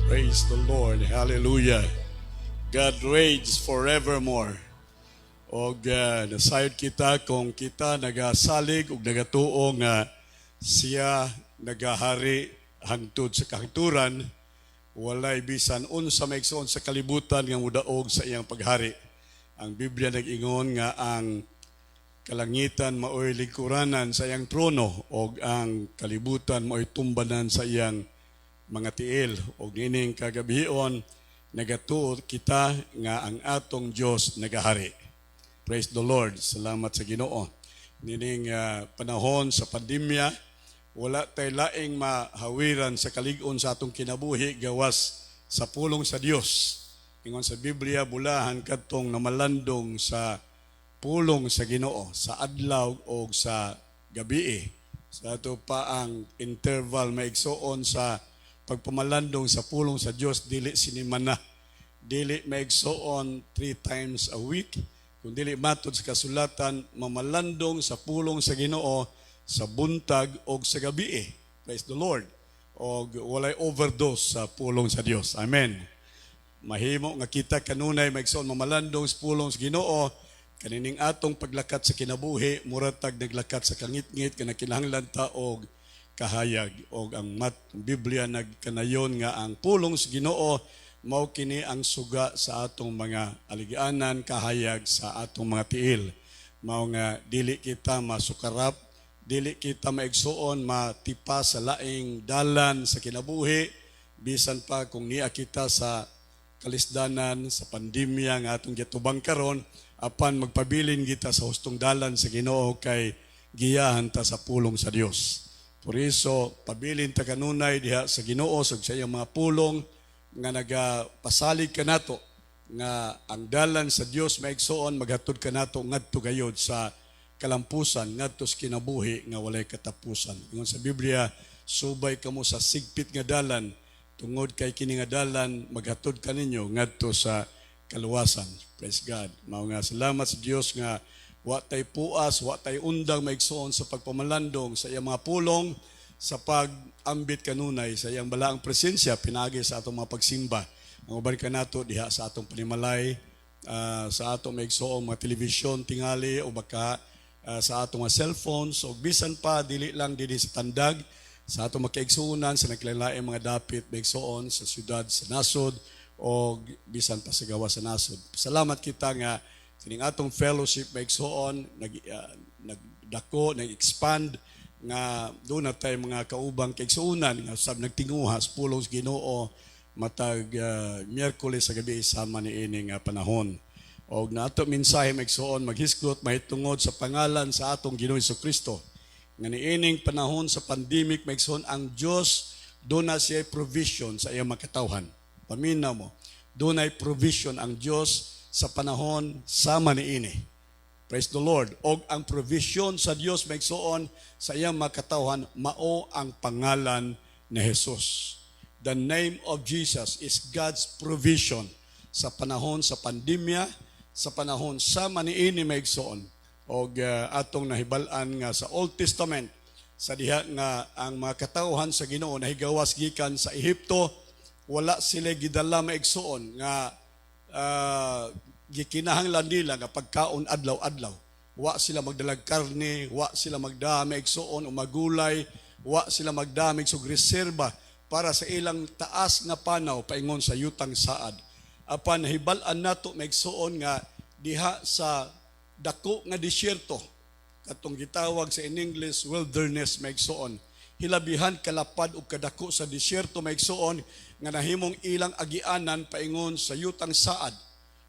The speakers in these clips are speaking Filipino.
Praise the Lord. Hallelujah. God reigns forevermore. O nasayod kita kung kita nagasalig ug nagatuo nga siya nagahari hangtod sa kahigturan, walay bisan unsa maigsoon sa kalibutan nga mudaog sa iyang paghari. Ang Biblia nag-ingon nga ang kalangitan maoy lingkuranan sa iyang trono o ang kalibutan maoy tumbanan sa iyang mga tiil. O nining kagabion, nagatuo kita nga ang atong Diyos nagahari. Praise the Lord. Salamat sa Ginoo. Nining panahon sa pandemya, wala tay laing mahawiran sa kalig-on sa atong kinabuhi gawas sa pulong sa Dios. Ingon sa Biblia, bulahan kadtong namalandong sa pulong sa Ginoo sa adlaw o sa gabi. Sa ato pa ang interval maigsoon sa pagpamalandong sa pulong sa Dios, dili sinimana, dili maigsoon 3 times a week, kung dili matod sa kasulatan, mamalandong sa pulong sa Ginoo sa buntag o sa gabi. Praise the Lord. O walay overdose sa pulong sa Dios. Amen. Mahimo nga kita kanunay maigsoon mamalandong sa pulong sa Ginoo, kanining atong paglakat sa kinabuhi, muratag naglakat sa kangit-ngit kana kinahanglan ta og kahayag. Og ang Biblia nagkanayon nga ang pulong sa Ginoo mao kini ang suga sa atong mga aligianan, kahayag sa atong mga tiil. Mao nga dili kita masukarap, dili kita maigsuon matipa sa laing dalan sa kinabuhi, bisan pa kung niya kita sa kalisdanan sa pandemya nga atong gitubang karon, apan magpabilin kita sa hustong dalan sa Ginoo kay giyahan ta sa pulong sa Dios. Por iso, pabilin ta kanunay diha sa Ginoo sa iyang mga pulong nga nagapasalig ka nato nga ang dalan sa Dios maigsoon maghatod ka nato ngadto gayod sa kalampusan, ngadto sa kinabuhi nga walay katapusan. Ingon sa Biblia, subay kamo sa sigpit nga dalan, tungod kay kini nga dalan maghatod kaninyo ngadto sa kaluwasan. Praise God. Mao nga salamat sa Dios nga wa tay puas, wa tay undang maigsoon sa pagpamalandong sa iyang mga pulong, sa pag-ambit kanunay sa iyang balaang presensya pinagi sa atong mga pagsimba. Ang uban ka nato diha sa atong panimalay, sa atong maigsoong mga television tingali o baka sa atong mga cellphones, o bisan pa dili lang dinhi sa tandag, sa atong makaigsuonan sa naglain-laing mga dapit maigsoon sa syudad, sa nasod, o bisan pa sa gawa sa nasod. Salamat kita nga kining atong fellowship maigsoon nagdako, nag-expand nga doon na tayo mga kaubang kaigsuonan nga sab nagtinguha sa pulong sa Ginoo matag Miyerkules sa gabi sama ni ining panahon. Og nato mensahe maigsoon maghisgot mahitungod sa pangalan sa atong Ginoo Jesucristo. Nga niining panahon sa pandemic maigsoon ang Dios doon na siya provision sa iyang makatawhan. Paminaw mo, doon ay provision ang Dios sa panahon sama niini. Praise the Lord. Og ang provision sa Dios maigsoon sa iyang makatawhan mao ang pangalan ni Jesus. The name of Jesus is God's provision sa panahon sa pandemya, sa panahon sama niini maigsoon. Og atong nahibal-an nga sa Old Testament sa diha nga ang mga katawhan sa Ginoo nahigawas gikan sa Ehipto, wala sila gidala maigsoon nga gikinahanglan nila nga pagkaon adlaw-adlaw. Wa sila magdalag karne, wa sila magdamay igsoon o magulay, wa sila magdamay og reserba para sa ilang taas nga panaw paingon sa yutang saad. Apan hibal-an nato maigsoon nga diha sa dako nga disyerto, katong gitawag sa in English wilderness maigsoon, hilabihan kalapad ug kadako sa disyerto maigsoon nga nahimong ilang agianan paingon sa yutang saad.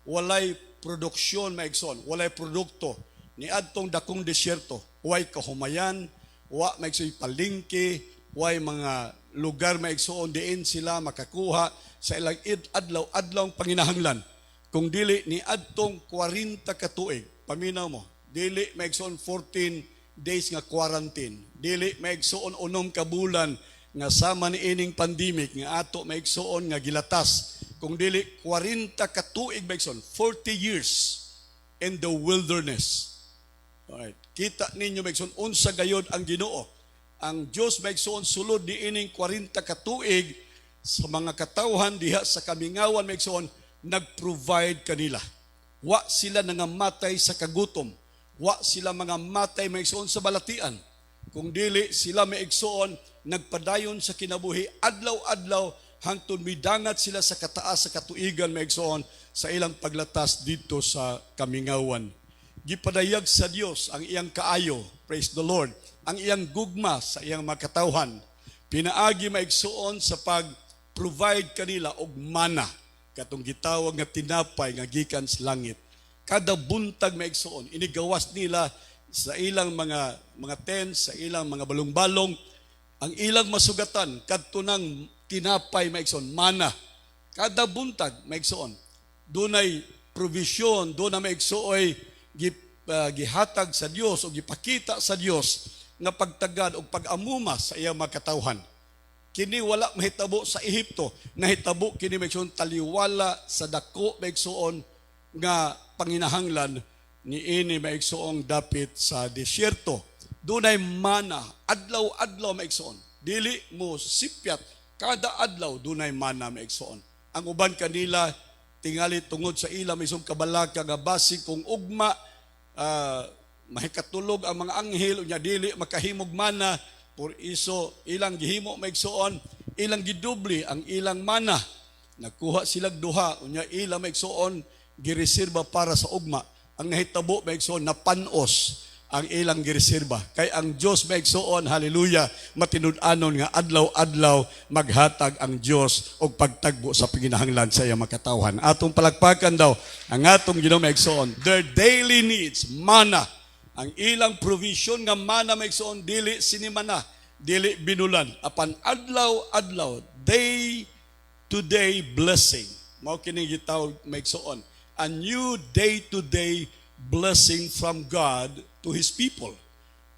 Walay produksyon maigsoon, walay produkto ni adtong dakong disyerto, way kahumayan, wa maigsoon palengke, way mga lugar maigsoon diin sila makakuha sa ilang adlaw-adlaw panginahanglan. Kung dili ni adtong 40 ka tuig, paminaw mo, dili maigsoon 14 days nga quarantine, dili maigsoon 6 ka bulan nga sama ni ining pandemic nga ato maigsoon nga gilatas, kung dili 40 ka tuig maigsoon, 40 years in the wilderness. Alright. Kita ninyo maigsoon unsa gayod ang Ginoo. Ang Dios maigsoon sulod ni ining 40 ka tuig sa mga katawhan diha sa kamingawan maigsoon nagprovide kanila. Wa sila nangamatay sa kagutom. Wa sila mga matay maigsoon sa balatian. Kung dili sila maigsoon nagpadayon sa kinabuhi adlaw-adlaw hangtod midangat sila sa kataas sa katuigan maigsoon sa ilang paglatas dito sa kamingawan. Gipadayag sa Dios ang iyang kaayo, praise the Lord, ang iyang gugma sa iyang mga katawhan. Pinaagi maigsoon sa pag-provide kanila og mana, katong gitawag nga tinapay nga gikan sa langit. Kada buntag maigsoon inigawas nila sa ilang mga tents, sa ilang mga balong-balong, ang ilang masugatan kadto nang tinapay maigsoon, mana. Kada buntag maigsoon dunay provision, dunay maigsuoy gihatag sa Dios o gipakita sa Dios nga pagtagad o pag-amuma sa iyang mga katawhan. Kini wala mahitabo sa Ehipto, nahitabo kini maigsoon taliwala sa dako maigsoon nga panginahanglan niini maigsoong dapit sa desyerto. Dunay mana adlaw-adlaw maigsoon. Dili mo sipyat kada adlaw dunay mana maigsoon. Ang uban kanila tingali tungod sa ila maigsoong kabalaka nga basi kung ugma mahikatulog ang mga anghel unya dili makahimog mana por iso ilang gihimo maigsoon ilang gidubli ang ilang mana. Nagkuha sila duha unya ila maigsoon gireserba para sa ugma. Ang nahitabo maigsoon napanos ang ilang gireserba. Kay ang Dios maigsoon, hallelujah, matinud-anon nga adlaw-adlaw maghatag ang Dios og pagtagbo sa panginahanglan sa iyang makatawhan. Atong palakpakan daw ang atong Ginoo maigsoon. Their daily needs, mana. Ang ilang provision nga mana maigsoon dili sinimana, dili binulan. Apan adlaw-adlaw, day to day blessing. Mao kini gitawag maigsoon. A new day-to-day blessing from God to His people.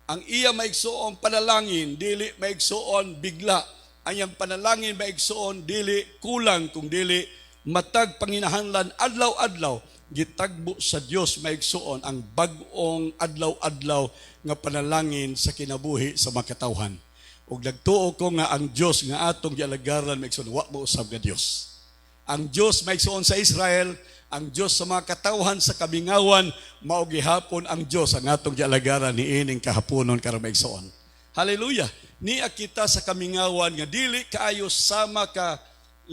Ang iya maigsoon panalangin, dili maigsoon bigla. Ang iyang panalangin maigsoon, dili kulang, kung dili matag panginahanglan adlaw-adlaw. Gitagbo sa Dios maigsoon ang bag-ong adlaw-adlaw nga panalangin sa kinabuhi sa mga katawhan. Ug nagtuo ko nga ang Dios nga atong gialagaran maigsoon, wa mo usab nga Dios. Ang Dios maigsoon sa Israel, ang Diyos sa mga katawhan sa kabingawan, mao gihapon ang Diyos ang atong gialagaran niining kahaponon karon maigsoon. Hallelujah. Niya kita sa kamingawan nga dili kaayo sama ka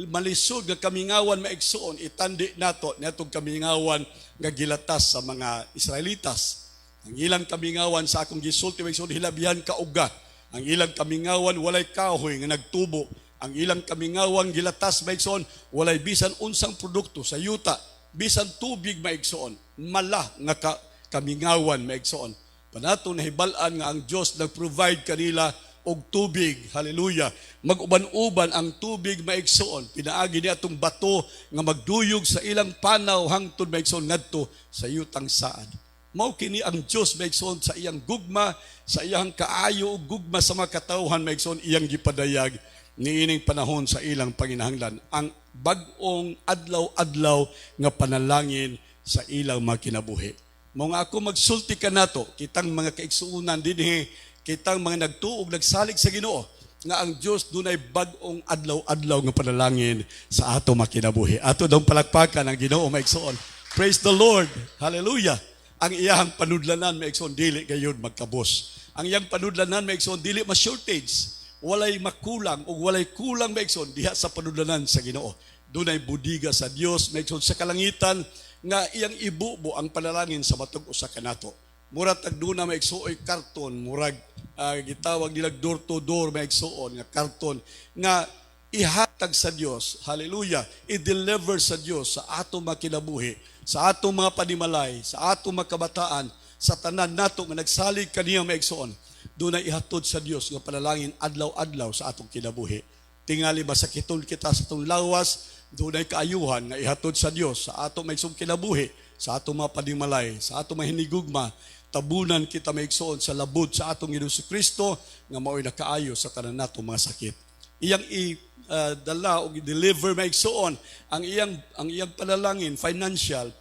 malisod nga kamingawan maigsoon itandi nato niadtong kamingawan nga gilatas sa mga Israelitas. Ang ilang kamingawan sa akong gisulti maigsoon hilabihan ka uga. Ang ilang kamingawan walay kahoy nga nagtubo. Ang ilang kamingawan gilatas maigsoon walay bisan unsang produkto sa yuta. Bisan tubig maigsoon, mala nga kamingawan maigsoon. Panato nahibal-an nga ang Dios nag-provide kanila og tubig. Hallelujah. Mag-uban-uban ang tubig maigsoon. Pinaagi ni atong bato nga magduyog sa ilang panaw hangtod maigsoon ngadto sa yutang saad. Mao kini ang Dios maigsoon sa iyang gugma, sa iyang kaayo ug gugma sa mga katawhan maigsoon iyang gipadayag niining panahon sa ilang panginahanglan. Ang bag-ong adlaw-adlaw nga panalangin sa ilang mga kinabuhi. Mga ako magsulti ka nato, kitang mga kaigsuunan dinhi, kitang mga nagtuog nagsalig sa Ginoo nga ang Dios dunay bag-ong adlaw-adlaw nga panalangin sa ato mga kinabuhi. Ato daw palakpakan ang Ginoo maigsoon. Praise the Lord. Hallelujah. Ang iyang panudlanan maigsoon dili gayud magkabos. Ang iyang panudlanan maigsoon dili ma-shortage. Walay makulang o walay kulang maigsoon diha sa panudlanan sa Ginoo. Dunay budiga sa Dios maigsoon sa kalangitan nga iyang ibubo ang panalangin sa matug usa kanato. Murag tagduna maigsuoy karton, murag gitawag nila door to door maigsuon nga karton nga ihatag sa Dios. Hallelujah. I-deliver sa Dios sa atong mga kinabuhi, sa atong mga panimalay, sa atong mga kabataan, sa tanan nato nga nagsalig kaniya maigsuon. Dunay ihatod sa Dios nga panalangin adlaw-adlaw sa atong kinabuhi. Tingali masakiton kita sa atong lawas, dunay kaayuhan nga ihatod sa Dios sa atong maigsoong kinabuhi, sa atong mga panimalay, sa atong mga hinigugma. Tabunan kita maigsoon sa labod sa atong Hesus Kristo nga mao'y nakaayo sa tanan natong mga sakit. Iyang dala o i-deliver maigsoon ang iyang panalangin financial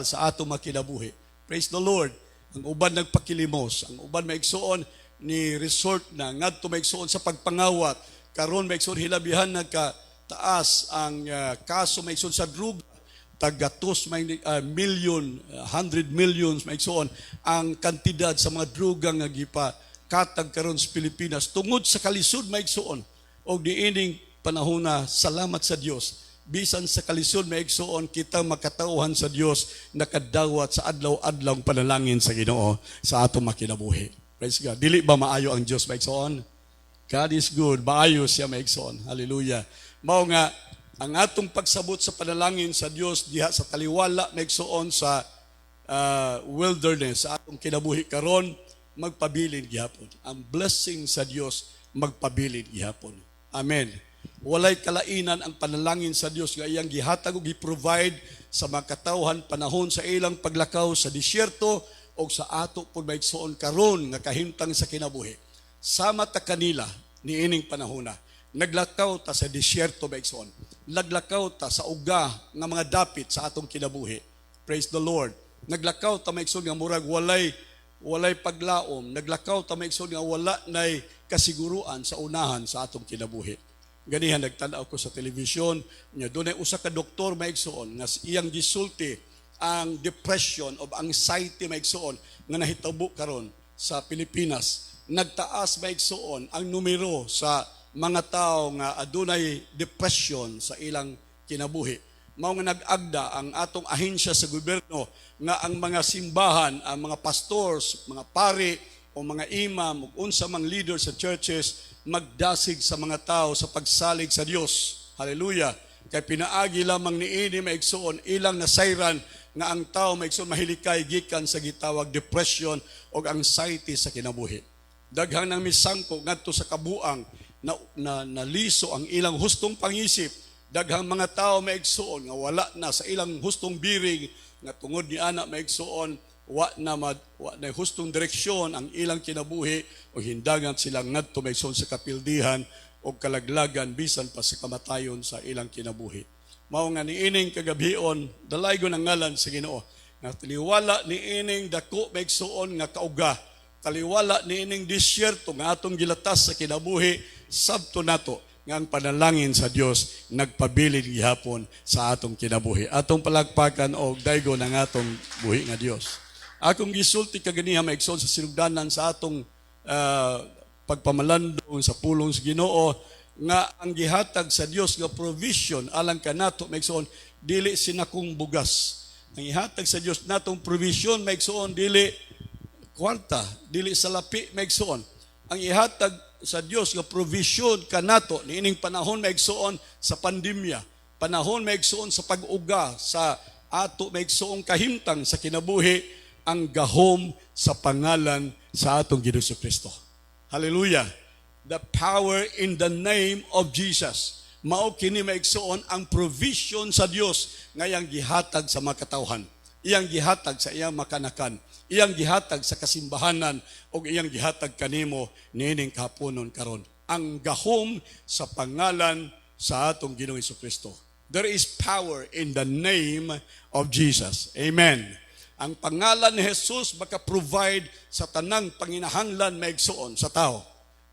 sa atong mga kinabuhi. Praise the Lord. Ang uban nagpakilimos, ang uban maigsoon ni resort na ngadto maigsoon sa pagpangawat, karon maigsoon hilabihan taas ang kaso maigsoon sa druga, tagatos may million, 100 millions maigsoon ang kantidad sa mga druga nga gipa katag karon sa Pilipinas tungod sa kalisod maigsoon. Og diining panahona, salamat sa Dios. Bisan sa kalisod maigsoon kita makatauhan sa Dios nakadawat sa adlaw-adlaw panalangin sa Ginoo sa atong makinabuhi. Praise God. Dili ba maayo ang Dios maigsoon? God is good. Maayo siya maigsoon. Hallelujah. Mao nga ang atong pagsabot sa panalangin sa Dios diha sa taliwala maigsoon sa wilderness sa atong kinabuhi karon magpabilin gihapon. Ang blessing sa Dios magpabilin gihapon. Amen. Walay kalainan ang panalangin sa Dios nga iyang gihatag ug gi-provide sa mga katawhan panahon sa ilang paglakaw sa disyerto o sa ato pud maigsoon karon nga kahimtang sa kinabuhi. Sama ta kanila niining panahona. Naglakaw ta sa disyerto maigsoon. Naglakaw ta sa uga nga mga dapit sa atong kinabuhi. Praise the Lord. Naglakaw ta maigsoon nga murag walay paglaom. Naglakaw ta maigsoon nga wala nay kasiguruan sa unahan sa atong kinabuhi. Ganihan nagtanaw ko sa television nya dunay usa ka doktor maigsoon nga iyang gisulti ang depression of anxiety maigsoon nga nahitabo karon sa Pilipinas. Nagtaas maigsoon ang numero sa mga tao nga adunay depression sa ilang kinabuhi. Mao nga nag-agda ang atong ahensya sa gobyerno nga ang mga simbahan, ang mga pastors, mga pari o mga imam ug unsa mang leader sa churches magdasig sa mga tao sa pagsalig sa Dios. Hallelujah. Kay pinaagi lamang niini maigsoon ilang nasayran nga ang tao maigsoon mahilikay gikan sa gitawag depression o anxiety sa kinabuhi. Daghang nang misangko ngadto sa kabuang na naliso ang ilang hustong pangisip. Daghang mga tao maigsoon nga wala na sa ilang hustong biring nga tungod ni ana maigsoon wa na hustong direksyon ang ilang kinabuhi o hindangan silang ngadto maigsoon sa kapildihan o kalaglagan bisan pa sa kamatayon sa ilang kinabuhi. Mao nga niining kagabion dalaygon ang ngalan sa Ginoo nga taliwala niining dako maigsoon nga kauga, taliwala niining disyerto nga atong gilatas sa kinabuhi sabto nato nga ang panalangin sa Dios nagpabilin gihapon sa atong kinabuhi. Atong palagpakan og daygon ang atong buhi nga Dios. Akong gisulti kaganiha maigsoon sa sinugdanan sa atong pagpamalandong sa pulong sa Ginoo nga ang gihatag sa Dios nga provision alang kanato maigsoon dili sinakong bugas. Ang ihatag sa Dios natong provision maigsoon dili kwarta, dili salapi maigsoon. Ang ihatag sa Dios nga provision kanato niining panahon maigsoon sa pandemya, panahon maigsoon sa pag-uga sa ato maigsoong kahimtang sa kinabuhi ang gahom sa pangalan sa atong Ginoong Kristo. Hallelujah. The power in the name of Jesus. Mao kini maigsoon ang provision sa Dios nga iyang gihatag sa mga katawhan. Iyang gihatag sa iyang makanakan. Iyang gihatag sa kasimbahanan o iyang gihatag kanimo niining kahaponon karon. Ang gahom sa pangalan sa atong Ginoong Kristo. There is power in the name of Jesus. Amen. Ang pangalan ni Jesus maka-provide sa tanang panginahanglan maigsoon sa tao.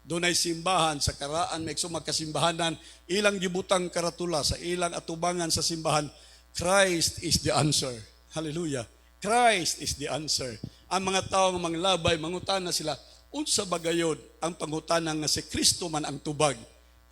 Doon ay simbahan sa karaan maigsoon magkasimbahanan ilang gibutang karatula sa ilang atubangan sa simbahan. Christ is the answer. Hallelujah. Christ is the answer. Ang mga tao nga manglabay mangutana sila unsa bagayod ang pangutanan nga si Kristo man ang tubag.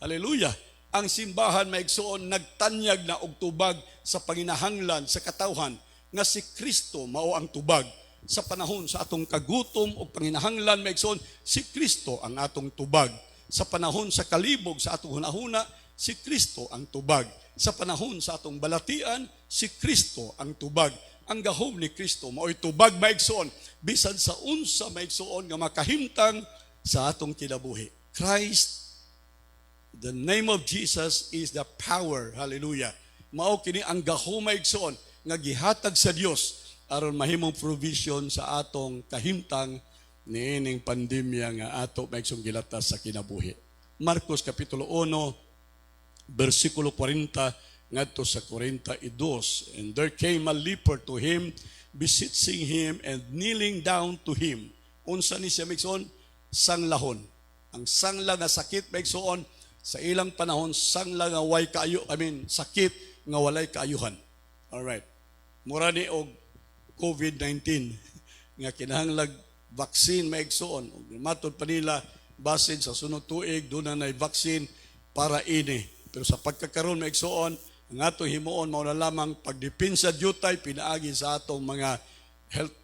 Hallelujah. Ang simbahan maigsoon nagtanyag na og tubag sa panginahanglan sa katawhan nga si Kristo mao ang tubag sa panahon sa atong kagutom o panginahanglan maigsoon si Kristo ang atong tubag sa panahon sa kalibog sa atong hunahuna si Kristo ang tubag sa panahon sa atong balatian si Kristo ang tubag ang gahom ni Kristo mao'y tubag maigsoon bisan sa unsa maigsoon nga makahimtang sa atong kinabuhi. Christ, the name of Jesus is the power. Hallelujah. Mao kini ang gahom maigsoon nga gihatag sa Dios aron mahimong provision sa atong kahimtang niining pandemya nga ato maigsoong gilatas sa kinabuhi. Marcos kapitulo 1 bersikulo 40 ngadto sa 42. And there came a leper to him, beseeching him and kneeling down to him. Unsa ni siya maigsoon? Sanglahon. Ang sangla nga sakit maigsoon sa ilang panahon sangla nga way sakit nga walay kaayuhan. Alright. Mura ni og COVID-19 nga kinahanglag vaccine maigsoon. Matod pa nila basin sa sunod tuig doon na vaccine para ini. Pero sa pagkakaroon maigsoon, ang ato himuon mao na lamang pagdipinsa dyutay pinaagi sa atong mga health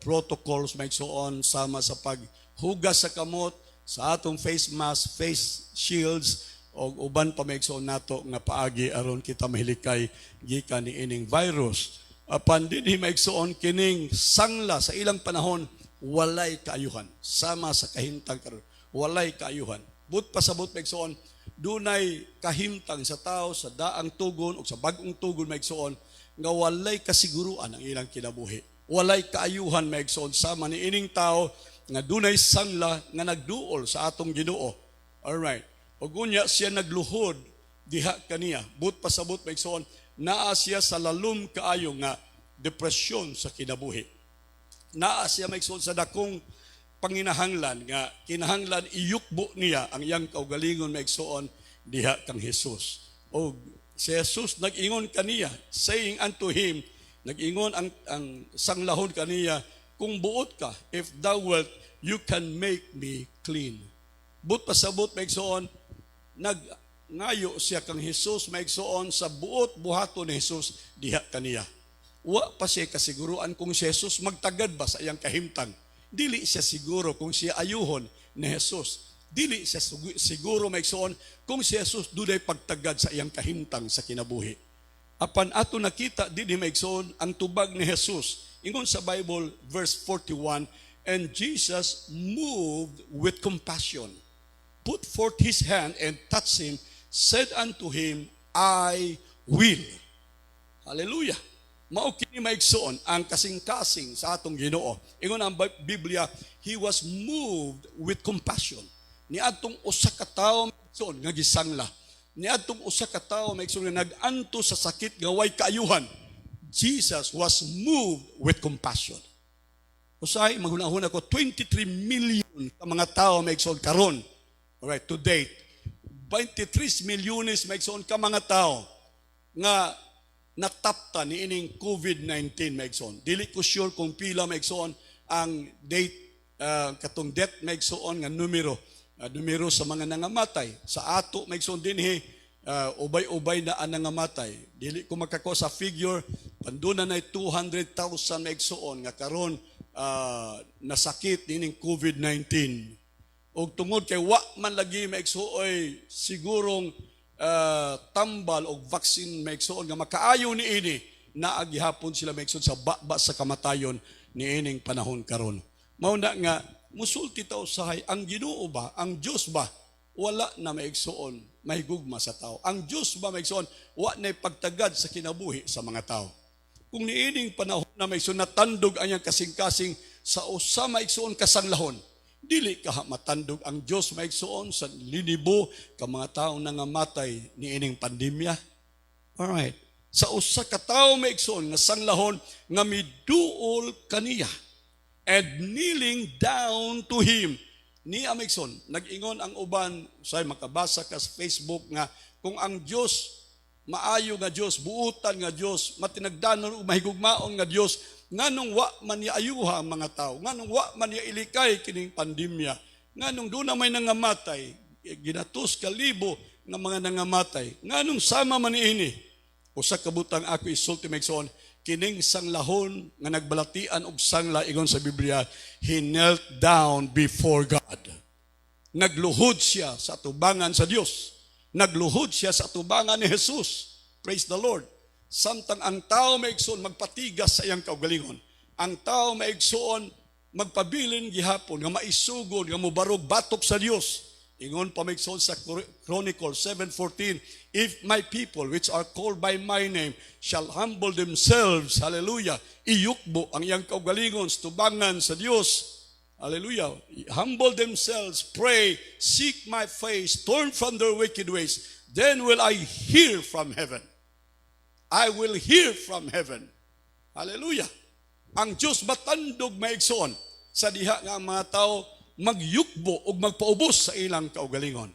protocols maigsoon sama sa paghugas sa kamot, sa atong face mask, face shields o uban pa maigsoon nato nga paagi aron kita mahilikay gikan ni ining virus. Apan dinhi maigsoon kining sangla sa ilang panahon walay kaayuhan sama sa kahimtang karon. Walay kaayuhan. But pasabot maigsoon dunay kahimtang sa tao sa daang tugon o sa bag-ong tugon maigsoon nga walay kasiguruan ang ilang kinabuhi. Walay kaayuhan maigsoon sama ni ining tao nga dunay sangla nga nagduol sa atong Ginoo. Alright. Ug unya siya nagluhod diha kaniya. But pasabot maigsoon naa siya sa lalom kaayo nga depresyon sa kinabuhi. Naa siya maigsoon sa dakong panginahanglan nga kinahanglan iyukbo niya ang iyang kaugalingon maigsoon diha kang Hesus. O si Jesus nag-ingon kaniya, saying unto him, nag-ingon ang sanglahon kaniya, kung buot ka, if thou wilt, you can make me clean. But pasabot maigsoon, ngayo siya kang Hesus maigsoon sa buot buhato ni Hesus diha kaniya. Wa pa siya kasiguruan kung si Hesus magtagad ba sa iyang kahimtang. Dili siya siguro kung siya ayuhon ni Jesus. Dili siya siguro maigsoon kung si Jesus dunay pagtagad sa iyang kahimtang sa kinabuhi. Apan ato nakita dinhi maigsoon ang tubag ni Jesus. Ingon sa Bible verse 41, and Jesus moved with compassion, put forth his hand and touched him, said unto him, I will. Hallelujah. Mao kini maigsoon ang kasing-kasing sa atong Ginoo. Ingon ang Biblia, he was moved with compassion. Niadtong usa ka tawo maigsoon nga gisangla. Niadtong usa ka tawo maigsoon nga nag-anto sa sakit nga way kaayuhan. Jesus was moved with compassion. Usahay maghunahuna ko 23 million ka mga tawo maigsoon karon. Alright, to date. 23 milyones maigsoon ka mga tawo nga natapta ni ining COVID-19 maigsoon. Dili ko sure kung pila maigsoon ang date katong death maigsoon nga numero sa mga nangamatay. Sa ato maigsoon dinhi ubay-ubay na ang nangamatay. Dili ko makako sa figure panduna na 200,000 maigsoon nga karon nasakit nining COVID-19. Og tungod kay wa man lagi maigsuoy sigurong tambal o vaccine maigsoon nga makaayo ni ini na agihapon sila maigsoon sa baba sa kamatayon ni ining panahon karon. Mao na nga musulti ta usahay ang Ginoo ba, ang Dios ba wala na maigsoon mahigugma sa tao. Ang Dios ba maigsoon wa na pagtagad sa kinabuhi sa mga tao. Kung niining panahon na maigsoon natandog ang kasing-kasing sa usa maigsoon kasanglahon, dili ka matandog ang Dios maigsoon sa linibo ka mga taong nangamatay ni ining pandemya. Alright. Sa usa ka tawo maigsoon nga sanglahon nga miduol kaniya and kneeling down to him. Ni maigsoon nag-ingon ang uban say makabasa ka sa Facebook nga kung ang Dios maayo nga Dios, buutan nga Dios, matinagdanon ug mahigugmaon nga Dios, nganong wa man niya ayuha ang mga tao, nganong wa man niya ilikay kining pandemya, nganong doon na may nangamatay, ginatus kalibo ng mga nangamatay, nganong sama man niini. Usa ka butang ako isulti maigsoon, kining sanglahon nga nagbalatian og sangla ingon sa Biblia, he knelt down before God. Nagluhod siya sa atubangan sa Dios. Nagluhod siya sa atubangan ni Jesus. Praise the Lord. Samtang ang tao maigsoon magpatigas sa iyang kaugalingon. Ang tao maigsoon magpabilin gihapon nga maisugod nga mobarog batok sa Dios. Ingon pa maigsoon sa Chronicles 7:14, if my people which are called by my name shall humble themselves, hallelujah, iyukbo ang iyang kaugalingon sa tubangan sa Dios. Hallelujah. Humble themselves, pray, seek my face, turn from their wicked ways. Then will I hear from heaven. I will hear from heaven. Hallelujah. Ang Diyos matandog maigsoon sa diha nga ang mga tao magyukbo o magpaubos sa ilang kaugalingon.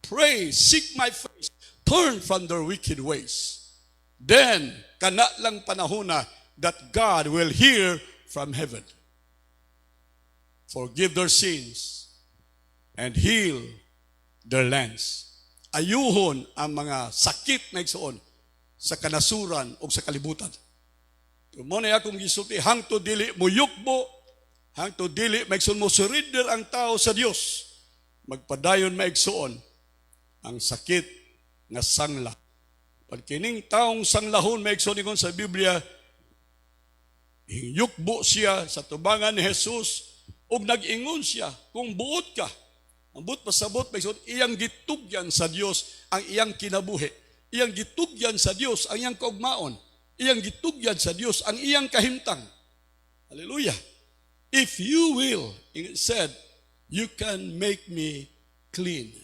Pray, seek my face, turn from their wicked ways. Then, kana lang panahona that God will hear from heaven. Forgive their sins and heal their lands. Ayuhon ang mga sakit na igsoon sa kanasuran o sa kalibutan. Mo na akong gisulti, hangto dili mo yukbo, hangto dili maigsoon mo surrender ang tao sa Dios. Magpadayon maigsoon ang sakit nga sangla. Pag kining taong sanglahon maigsoon ingon sa Biblia, yukbo siya sa tubangan ni Jesus ug nag-ingon siya, kung buot ka, ang buot pasabot maigsoon, iyang gitugyan sa Dios ang iyang kinabuhi. Iyang gitugyan sa Dios ang iyang kaugmaon. Iyang gitugyan sa Dios ang iyang kahimtang. Hallelujah. If you will, it said, you can make me clean.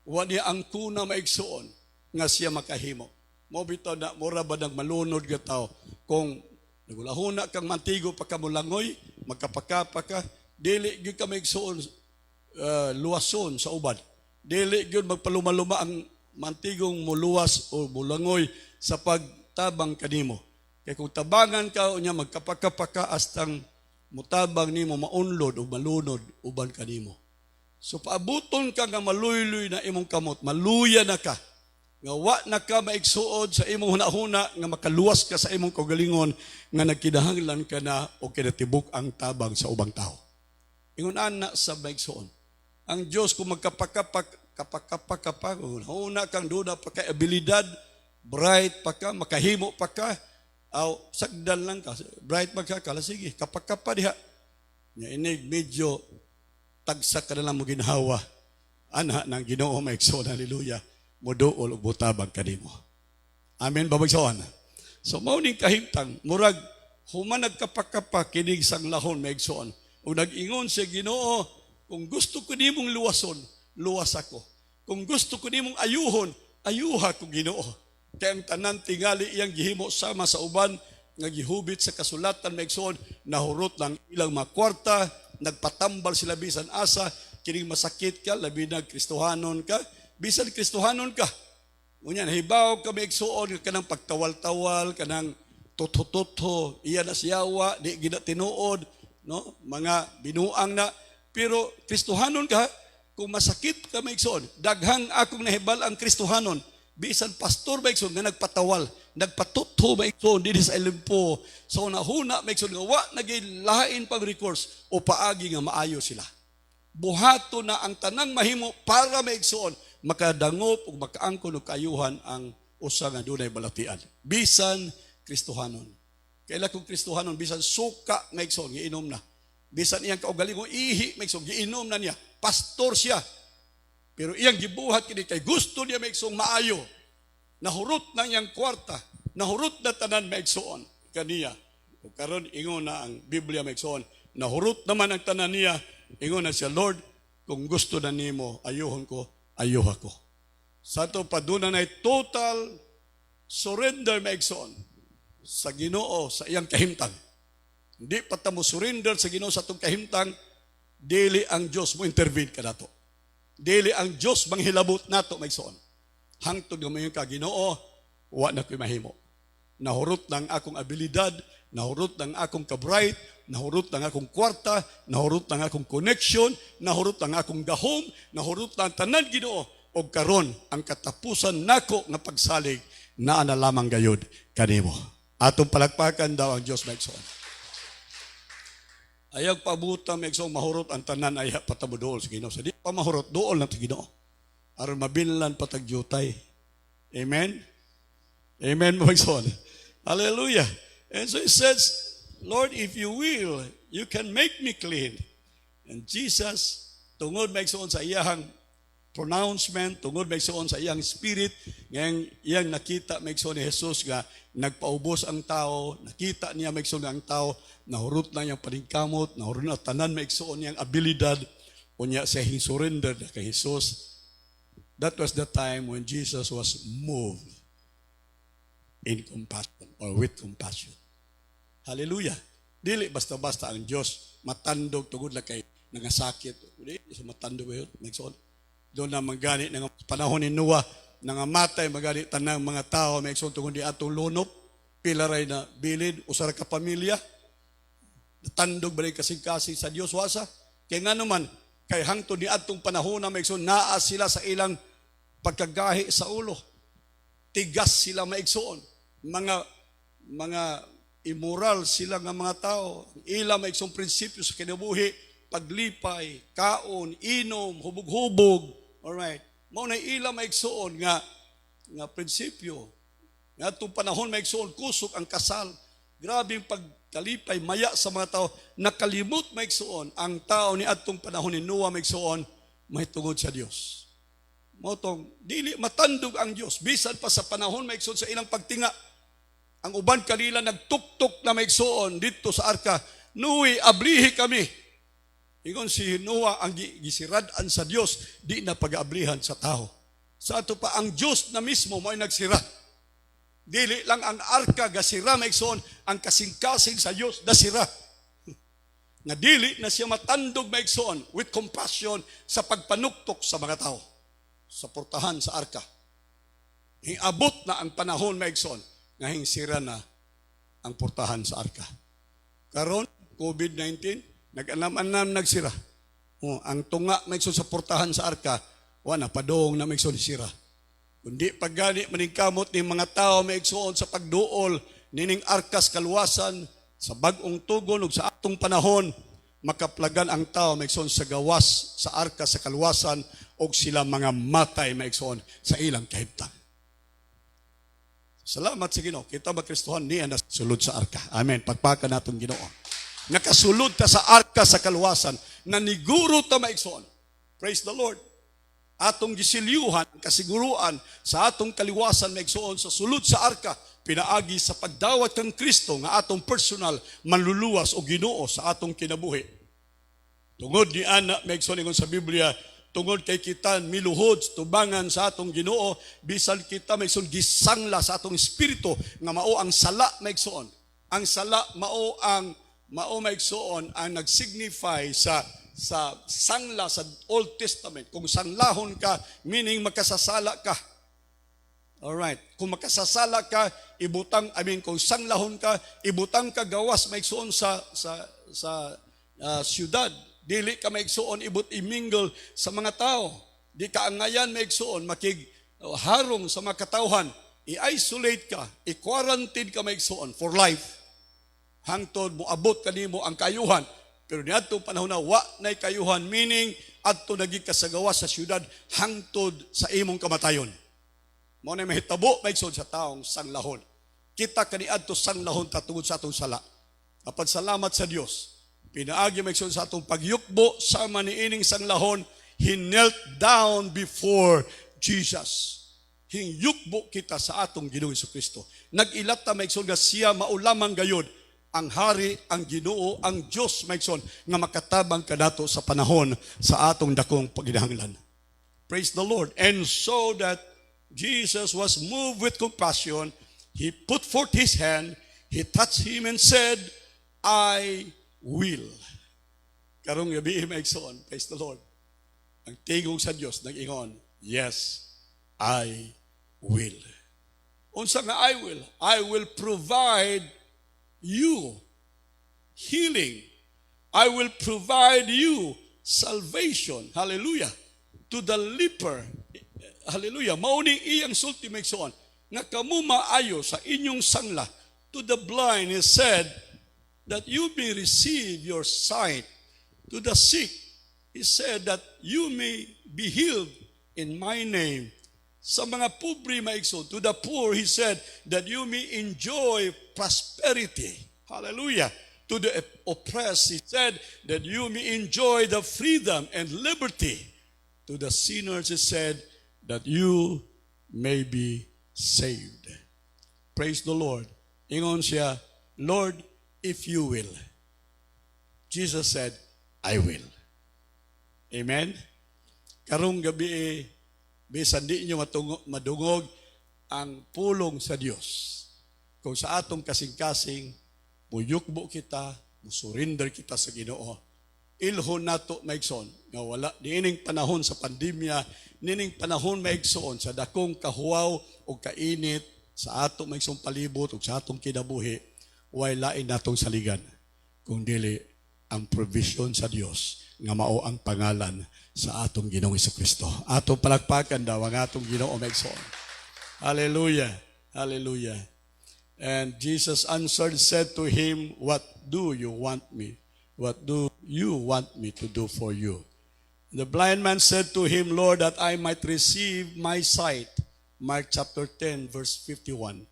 Wani ang kuna maigsoon nga siya makahimo. Mo bitaw na mura ba nang malunod ka tao kung nagulahuna kang mantigo pagkamulangoy, magkapakapa ka, dili gyud ka maigsoon luwason sa ubad. Dili gyud magpaluma-luma ang mantigong muluwas o mulangoy sa pagtabang kanimo. Kaya kung tabangan ka unya magkapakapaka astang mutabang nimo maunlod o malunod uban kanimo. So paabuton ka nga maluyloy na imong kamot, maluya na ka. Nga wa na ka maigsuod sa imong hunahuna nga makaluwas ka sa imong kaugalingon nga nagkinahanglan ka na o kinatibuk ang tabang sa ubang tao. Ingon ana sa maigsuon. Ang Dios kung magkapakapak, hunahuna kang duda pa kay abilidad, bright pa ka, makahimo pa ka, aw sagdan lang ka, bright pa ka, kala sige, kapakapa diha. Nya inig medyo tagsa ka na lang mo ginhawa. Ana ng Ginoo maigsoon, hallelujah. Moduol og butabang kanimo. Amen babagsaon. So mao ning kahimtang murag human nagkapakapa kinig sang lahon maigsoon. Ug nag-ingon sa Ginoo, kung gusto ko nimong luwason, luwas ako. Kung gusto ko nimong ayuhon, ayuha ko Ginoo. Kaya ang tanan tingali iyang gihimo sama sa uban nga gihubit sa kasulatan maigsoon, nahurot lang ilang mga kwarta, nagpatambal sila bisan asa, kining masakit ka, labi na Kristohanon ka, bisan Kristohanon ka. Unya nahibaw ka maigsuon kanang pagtawal-tawal, kanang tutho-tutho, iya na siyawa, di gina tinuod, no? Mga binuang na, pero Kristohanon ka, kung masakit ka maigsuon, daghang akong nahibal ang Kristohanon, bisan pastor maigsuon nga nagpatawal, nagpatutho maigsuon dinhi sa Ilimpo. So nahuna maigsuon nga wa nagilain pang recourse o paagi nga maayo sila. Buhato na ang tanang mahimo para maigsuon makadangop ug makaangkon og kaayuhan ang usa nga dunay balatian. Bisan Kristohanon. Kaila kung Kristohanon bisan suka maigsuon giinom na. Bisan iyang kaugalingong ihi maigsuon giinom na niya. Pastor siya. Pero iyang gibuhat kini kay gusto niya maigsuon maayo. Nahurot na iyang kwarta, nahurot na tanan maigsuon kaniya. Ug karon ingon na ang Biblia maigsuon, nahurot naman ang tanan niya. Ingon na siya, Lord, kung gusto na nimo, ayuhon ko, ayuha ko. Sa ito, paduna na total surrender maigsoon sa Ginoo, sa iyang kahimtang. Hindi pa mo surrender sa Ginoo sa itong kahimtang, dili ang Diyos mo intervene ka nato. Dili ang Diyos manghilabot nato maigsoon. Hangtod gamayon ka, Ginoo, wa na ko'y mahimo. Nahurot ng akong abilidad, nahurot ng akong kabright, nahurot ng akong kwarta, nahurot ng akong connection, nahurot ng akong gahom, nahurot ng tanan Ginoo, o karon ang katapusan nako nga pagsalig naa na lamang gayud kanimo. Atong palakpakan daw ang Dios maigsoon. Ayag pabuta maigsoon mahurot ang tanan ay patabudool sa Ginoo. Sa di pa mahurot dool na sa Ginoo. Aron mabinlan patagyutay. Amen. Amen maigsoon. Hallelujah. And so it says, Lord, if you will, you can make me clean. And Jesus, tungod maigsoon sa iyang pronouncement, tungod maigsoon sa iyang spirit, ngayong iyang nakita maigsoon ni Jesus nga nagpaubos ang tao, nakita niya maigsoon nga ang tao, nahurot na iyang paningkamot, nahurot na tanan maigsoon niyang abilidad, unya sa hing surrender na kay Jesus. That was the time when Jesus was moved in compassion or with compassion. Hallelujah. Dili basta-basta ang Diyos matandog tungod lang kay nangasakit. Dili sa matandog yun. doon na magani ng panahon ni Noah, nangamatay magani tanang mga tao, may igsoon tungod di atong lunop, pilaray na bilid, usara ka pamilya, natandog ba kasing-kasing sa Dios wasa? Kaya nga naman, kay hangtod ni atong panahon na may igsoon, naa sila sa ilang pagkagahi sa ulo. Tigas sila maigsoon. Mga immoral sila nga mga tao. Ila maigsong prinsipyo sa kinabuhi, paglipay, kaon, inom, hubog-hubog. Alright. Mao na ila maigsoon nga prinsipyo. Nga itong panahon maigsoon, kusok ang kasal. Grabe yung pagkalipay, maya sa mga tao. Nakalimot maigsoon ang tao ni atong panahon ni Noah maigsoon, may tungod sa Dios. Motong, dili matandog ang Diyos. Bisan pa sa panahon maigsoon sa ilang pagtinga. Ang uban kanila nagtuktok na maigsoon dito sa arka. Nuwi, ablihi kami. Ingon si Noah ang gisiradan sa Diyos, di na pag-ablihan sa tao. Sa ato pa, ang Diyos na mismo may nagsira. Dili lang ang arka gasira maigsoon, ang kasing-kasing sa Diyos nasira. Nga dili na siya matandog maigsoon with compassion sa pagpanuktok sa mga tao. Sa portahan sa arka. Hiabot na ang panahon maigsoon nga hingsira na ang portahan sa arka. Karon COVID-19 nag-anam-anam nagsira. Ang tunga maigsoon sa portahan sa arka wala padong na maigsoon sira. Kundi paggani maningkamot ni mga tao maigsoon sa pagduol nining arkas kaluwasan sa bag-ong tugon ug sa atong panahon makaplagan ang tao maigsoon sa gawas sa arka sa kaluwasan o sila mga matay maigsoon sa ilang kahimtang. Salamat sa Ginoo. Kita ba Kristohan niya na sulod sa arka. Amen. Pagpaka natin Ginoo. Nakasulod ta sa arka sa kaluwasan. Naniguro ta maigsoon. Praise the Lord. Atong gisilyuhan, kasiguruan sa atong kaliwasan maigsoon sa sulod sa arka. Pinaagi sa pagdawat kang Kristo nga atong personal manluluwas o Ginoo sa atong kinabuhi. Tungod ni ana maigsoon ingon sa Biblia, tungod kay kita miluhod tubangan sa atong Ginoo, bisan kita maigsoon gisangla sa atong espiritu nga mao ang sala maigsoon. Ang sala mao maigsoon ang nagsignify sa sangla sa Old Testament. Kung sanglahon ka, meaning makasasala ka. Alright. Kung makasasala ka, kung sanglahon ka, ibutang ka gawas maigsoon sa syudad. Dili ka maigsoon ibut-imingle sa mga tao. Di ka angayan maigsoon harong sa mga katawhan. I-isolate ka, i-quarantine ka maigsoon for life. Hangtod mo abot kanimo ang kayuhan. Pero niadtong panahon na wa nay kayuhan, meaning adto nagi ka sa gawas sa syudad hangtod sa imong kamatayon. Mao na mahitabo maigsoon sa taong sanglahon. Kita kaniadto sanglahon tungod sa atong sala. Apan salamat sa Dios. Pinaagi maigsoon sa atong pagyukbo sama niining sanglahon, he knelt down before Jesus. Hingyukbo kita sa atong Ginoong Jesucristo. Nag-ilat ta maigsoon nga siya maulamang gayud ang hari, ang Ginoo, ang Dios maigsoon nga makatabang kanato sa panahon sa atong dakong pagkinahanglan. Praise the Lord. And so that Jesus was moved with compassion, he put forth his hand, he touched him and said, I will. Karong gabi maigsoon, praise the Lord. Ang tingog sa Dios nag-ingon, yes, I will. Unsa nga I will provide you healing. I will provide you salvation. Hallelujah. To the leper. Hallelujah. Mauning iyang sulti maigsoon nga kamo maayo sa inyong sangla. To the blind he said that you may receive your sight. To the sick he said that you may be healed in my name. Sa mga pobre maigsoon, to the poor he said that you may enjoy prosperity. Hallelujah. To the oppressed he said that you may enjoy the freedom and liberty. To the sinners he said that you may be saved. Praise the Lord. Ingon siya, Lord, if you will. Jesus said, I will. Amen? Karong gabi bisan di nyo madungog ang pulong sa Dios. Kung sa atong kasing-kasing, muyukbo kita, musurrender kita sa Ginoo, ilhon nato maigsoon nga wala niining panahon sa pandemya, nining panahon maigsoon sa dakong kahuaw o kainit sa ato maigsoong palibot o sa atong kinabuhi, way lain natong saligan kung dili ang provision sa Dios nga mao ang pangalan sa atong Ginoong Jesucristo. Atong palakpakan daw ang atong Ginoo maigsoon. Hallelujah. Hallelujah. And Jesus answered, said to him, what do you want me? What do you want me to do for you? The blind man said to him, Lord, that I might receive my sight. Mark chapter 10, verse 51.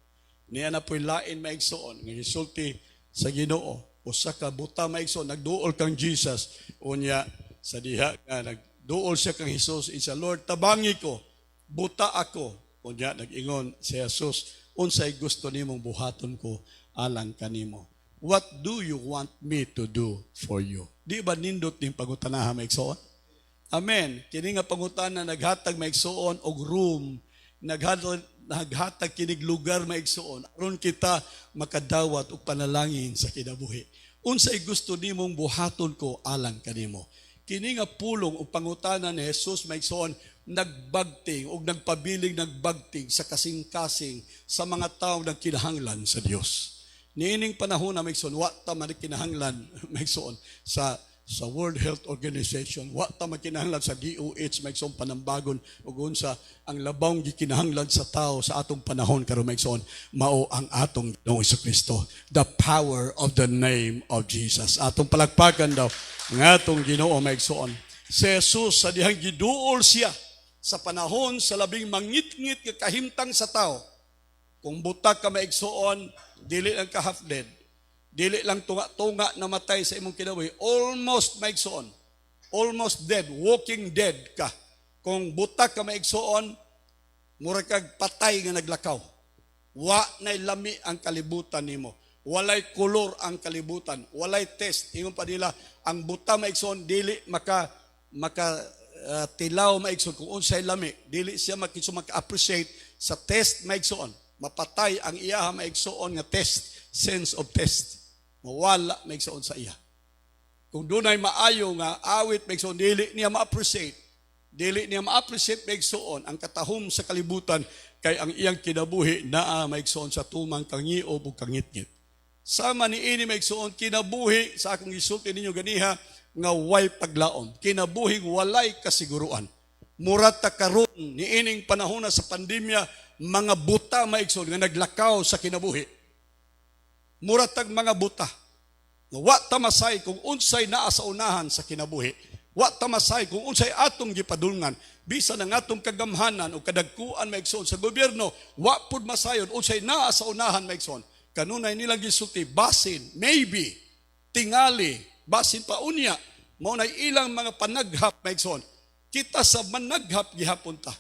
Niya na po'y lain maigsoon, nga gisulti sa Ginoo. Usa ka buta maigsoon, nagduol kang Jesus. Unya, sa diha nga, nagduol siya kang Jesus. Isa, Lord, tabangi ko, buta ako. Unya, nag-ingon si Jesus, unsay gusto nimong buhaton ko alang kanimo. What do you want me to do for you? Di ba nindot ning pangutanahan maigsoon? Amen. Kini nga pangutana naghatag maigsoon og room, naghatag kinig lugar maigsoon aron kita makadawat og panalangin sa kinabuhi. Unsay gusto nimong buhaton ko alang kanimo? Kini nga pulong o pangutana ni Jesus maigsoon nagbagting o nagpabiling nagbagting sa kasing-kasing sa mga taong nagkinahanglan sa Dios. Niining panahon na maigsoon, wa ta man kinahanglan maigsoon sa World Health Organization, wa ta man kinahanglan sa DOH maigsoon panambagon ug unsa ang labawng gikinahanglan sa tao sa atong panahon karon maigsoon mao ang atong Ginoong Jesucristo, the power of the name of Jesus. Atong palakpakan daw ng atong Ginoo maigsoon. Si Jesus sa dihang giduol siya sa panahon sa labing mangit-ngit nga kahimtang sa tao. Kung butak ka maigsoon, dili lang ka half dead. Dili lang tunga-tunga na matay sa imong kinabuhi. Almost maigsoon. Almost dead. Walking dead ka. Kung butak ka maigsoon, mura kag patay nga naglakaw. Wa nay lami ang kalibutan nimo. Walay kolor ang kalibutan. Walay test. Ingon pa nila, ang buta maigsoon, dili tilaw maigsoon kung unsay lami. Dili siya maka-appreciate sa test maigsoon. Mapatay ang iya maigsoon nga test, sense of test. Mawala maigsoon sa iya. Kung dunay maayo nga awit maigsoon, dili niya ma-appreciate. Dili niya ma-appreciate maigsoon ang katahom sa kalibutan kay ang iyang kinabuhi naa maigsoon sa tumang kangiob ug kangitngit. Sama ni ini maigsoon kinabuhi sa akong gisulti ninyo ganiha nga way paglaom. Kinabuhing walay kasiguruan. Murat ta karon niining panahon na sa pandemya, mga buta maigsoon nga naglakaw sa kinabuhi. Murat tag mga buta. Wa ta masay kung unsay naa sa unahan sa kinabuhi. Wa ta masay kung unsay atong gipadulngan. Bisan ang atong kagamhanan o kadagkuan maigsoon sa gobyerno, wa pud masayon unsay naa sa unahan maigsoon. Kanunay nilang gisulti, basin, maybe, tingali, basin pa unya, mao na ilang mga panaghap maigsoon. Kita sa managhap gihapon ta.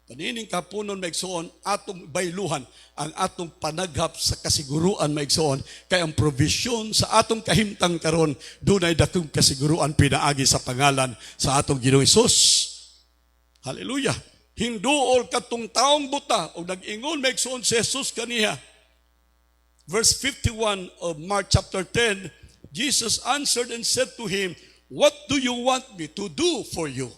Kanining kapunon maigsoon atong bayluhan ang atong panaghap sa kasiguruan maigsoon kay ang provision sa atong kahimtang karon dunay dakong kasiguruan pinaagi sa pangalan sa atong Ginoong Hesus. Hallelujah. Hinduol katong taong buta o nag-ingon maigsoon si Jesus kaniya. Verse 51 of Mark chapter 10, Jesus answered and said to him, what do you want me to do for you?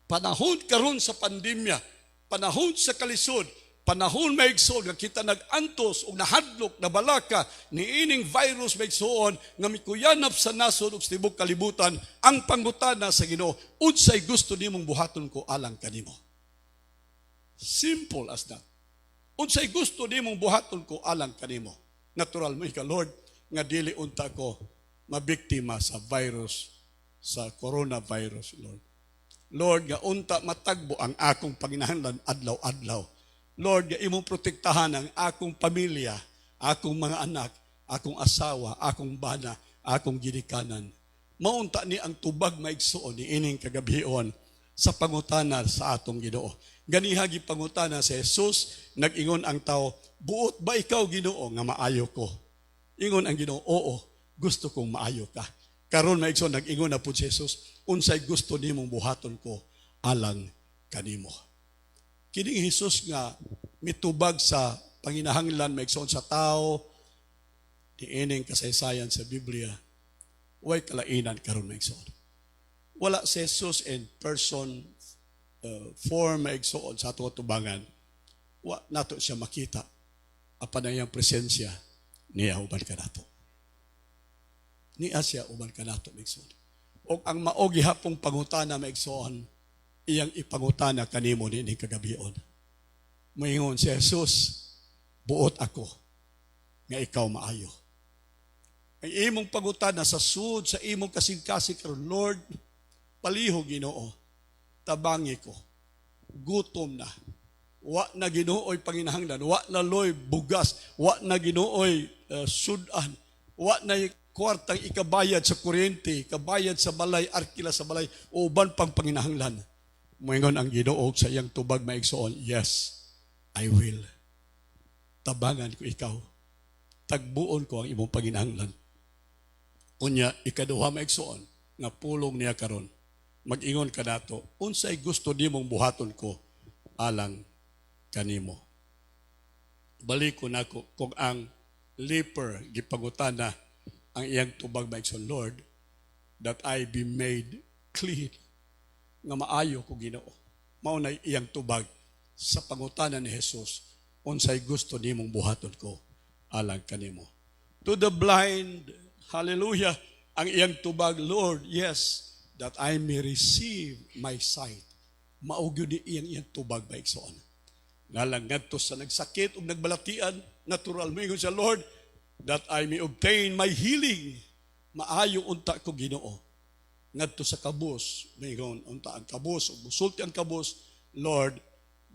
Panahon karon sa pandemya, panahon sa kalisod, panahon maigsoon nga kita nagantos o nahadlok na balaka ni ining virus maigsoon nga mikuyanap sa nasod ug tibok kalibutan, ang pangutana sa Ginoo, unsay gusto nimong buhaton ko alang kanimo? Simple as that. Unsay gusto nimong buhaton ko alang kanimo? Natural mo ika, Lord, nga dili unta ko mabiktima sa virus, sa coronavirus, Lord. Lord, nga unta matagbo ang akong panginahanglan adlaw-adlaw. Lord, nga imong protektahan ang akong pamilya, akong mga anak, akong asawa, akong bana, akong ginikanan. Maunta ni ang tubag maigsoon ni ining kagabion sa pangutana sa atong Ginoo. Ganihagi pangutana sa Jesus, nag-ingon ang tao, buot ba ikaw Ginoo nga maayo ko? Ingon ang Ginoo, oo, gusto kong maayo ka. Karon maigsoon nag-ingon na po si Jesus, unsay gusto nimong buhaton ko alang kanimo. Kining Jesus nga mitubag sa panginahanglan maigsoon sa tao, diining kasaysayan sa Biblia, way kalainan karon maigsoon. wala si Jesus in person, form, maigsoon sa ato tubangan, wa nato siya makita. Apan na iyang presensya, niya uban ka nato. Niya siya uban ka nato, maigsoon. O ang maogi hapong pangutana, maigsoon, iyang ipangutana kanimo ni kagabion. Moingon si Jesus, buot ako, nga ikaw maayo. Ang imong pangutana sa sud, sa imong kasing-kasing karon, Lord, palihog Ginoo, tabangi ko, gutom na, wa na Ginooy panginahanglan, wa na loy bugas, wa na Ginooy sudan, wa na kwartang ikabayad sa kuryente, kabayad sa balay, arkila sa balay, uban pang panginahanglan. Moingon ang Ginoo sa iyang tubag maigsoon, yes, I will. Tabangan ko ikaw. Tagbuon ko ang imong panginahanglan. Unya, ikaduha maigsoon, nga pulong niya karon. Mag-ingon ka nato, unsay gusto nimong buhaton ko, alang kanimo. Balik ko nako kung ang leper gipangutana ang iyang tubag maigsoon, Lord, that I be made clean. Nga maayo ko Ginoo. Mao na iyang tubag sa pangutana ni Jesus, unsay gusto nimong buhaton ko, alang kanimo. To the blind, hallelujah, ang iyang tubag, Lord, yes, that I may receive my sight. Maugyo di iyang tubag maigsoon. Ngalang ngadto sa nagsakit ug nagbalatian, natural mo siya, Lord, that I may obtain my healing. Maayo unta ko Ginoo. Ngadto sa kabus, mayroon unta ang kabus, ug musulti ang kabus, Lord,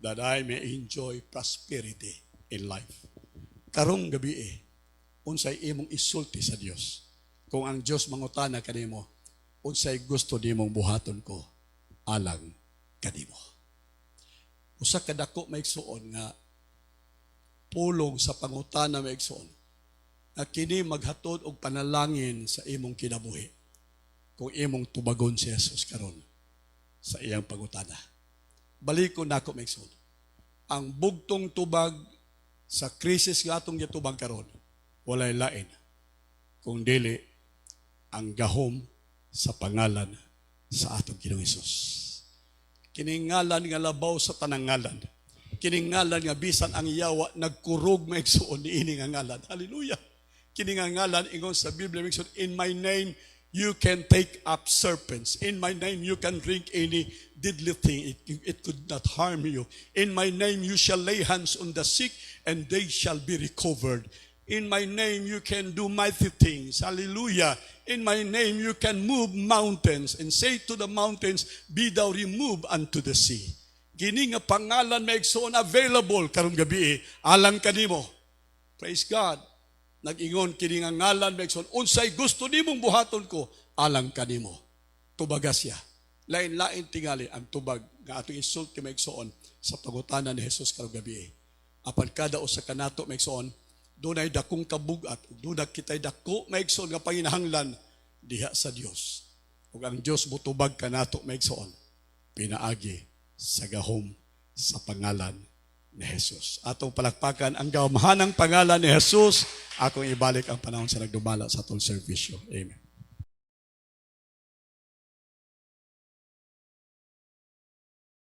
that I may enjoy prosperity in life. Karong gabi unsay imong isulti sa Dios. Kung ang Dios mangutana kanimo, unsay gusto nimong buhaton ko, alang kanimo. Usa ka dako maigsuon nga pulong sa pangutana maigsuon, nga kini maghatod og panalangin sa imong kinabuhi. Kung imong tubagon si Jesus karon sa iyang pangutana. Balik ko nako maigsoon. Ang bugtong tubag sa krisis nga atong gitubag karon, walay lain kung dili ang gahom sa pangalan sa atong Ginoong Hesus. Kining ngalan nga labaw sa tanang ngalan. Kining ngalan nga bisan ang yawa nagkurog maigsoon niini nga ngalan. Hallelujah. Kining nga ngalan ingon sa Biblia maigsoon, in my name you can take up serpents. In my name, you can drink any deadly thing. It could not harm you. In my name, you shall lay hands on the sick, and they shall be recovered. In my name, you can do mighty things. Hallelujah. In my name, you can move mountains, and say to the mountains, be thou removed unto the sea. Gini nga pangalan maigsoon available karong gabi alang kanimo. Praise God. Nag-ingon kini nga ngalan maigsoon, unsay gusto nimong buhaton ko, alang kanimo. Tubagas siya. Lain-lain tingali ang tubag nga atong isulti maigsoon sa pangutana ni Jesus karong gabi. Apan kada usa kanato maigsoon, dunay dakong kabugat, dunay kitay dako maigsoon nga panginahanglan diha sa Dios. Ug ang Dios mutubag kanato maigsoon, pinaagi sa gahom sa pangalan ni Jesus. Atong palakpakan ang gawmahanang pangalan ni Jesus. Akong ibalik ang panahon sa nagdumala sa atong servisyo. Amen.